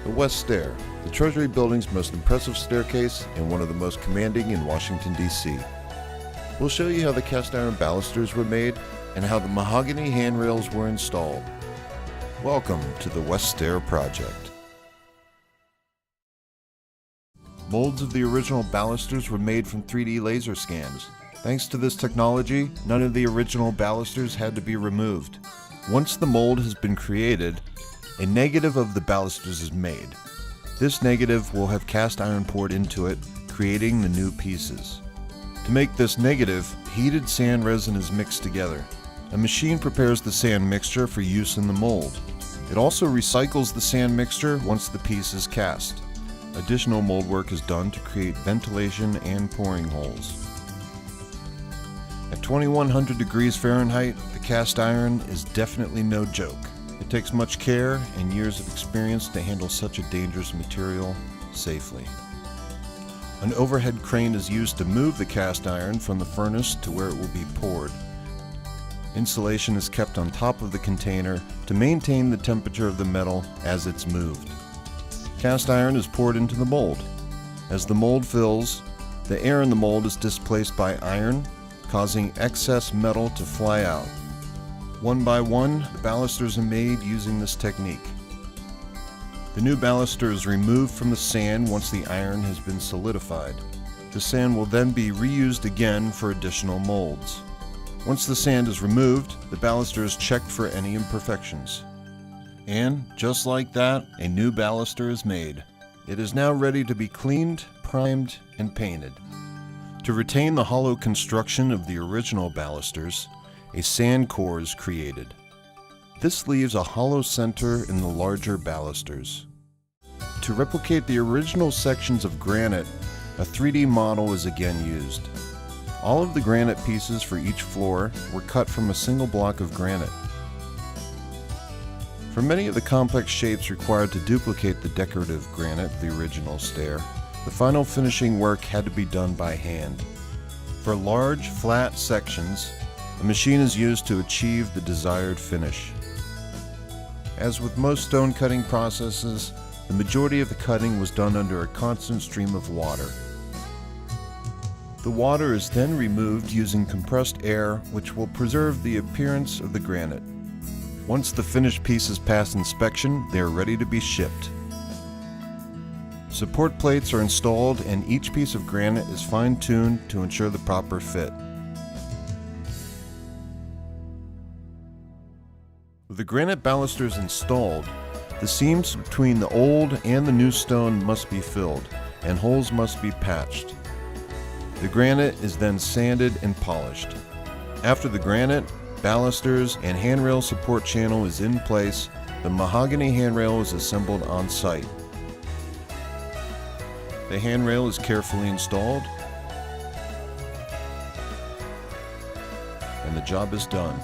The West Stair, the Treasury Building's most impressive staircase and one of the most commanding in Washington, D.C. We'll show you how the cast iron balusters were made and how the mahogany handrails were installed. Welcome to the West Stair project. Molds of the original balusters were made from 3D laser scans. Thanks to this technology, none of the original balusters had to be removed. Once the mold has been created, a negative of the balusters is made. This negative will have cast iron poured into it, creating the new pieces. To make this negative, heated sand resin is mixed together. A machine prepares the sand mixture for use in the mold. It also recycles the sand mixture once the piece is cast. Additional mold work is done to create ventilation and pouring holes. At 2100 degrees Fahrenheit, the cast iron is definitely no joke. It takes much care and years of experience to handle such a dangerous material safely. An overhead crane is used to move the cast iron from the furnace to where it will be poured. Insulation is kept on top of the container to maintain the temperature of the metal as it's moved. Cast iron is poured into the mold. As the mold fills, the air in the mold is displaced by iron, causing excess metal to fly out. One by one, the balusters are made using this technique. The new baluster is removed from the sand once the iron has been solidified. The sand will then be reused again for additional molds. Once the sand is removed, the baluster is checked for any imperfections. And, just like that, a new baluster is made. It is now ready to be cleaned, primed, and painted. To retain the hollow construction of the original balusters, a sand core is created. This leaves a hollow center in the larger balusters. To replicate the original sections of granite, a 3D model is again used. All of the granite pieces for each floor were cut from a single block of granite. For many of the complex shapes required to duplicate the decorative granite of the original stair, the final finishing work had to be done by hand. For large, flat sections, a machine is used to achieve the desired finish. As with most stone cutting processes, the majority of the cutting was done under a constant stream of water. The water is then removed using compressed air, which will preserve the appearance of the granite. Once the finished pieces pass inspection, they are ready to be shipped. Support plates are installed and each piece of granite is fine-tuned to ensure the proper fit. With the granite balusters installed, the seams between the old and the new stone must be filled, and holes must be patched. The granite is then sanded and polished. After the granite, balusters, and handrail support channel is in place, the mahogany handrail is assembled on site. The handrail is carefully installed, and the job is done.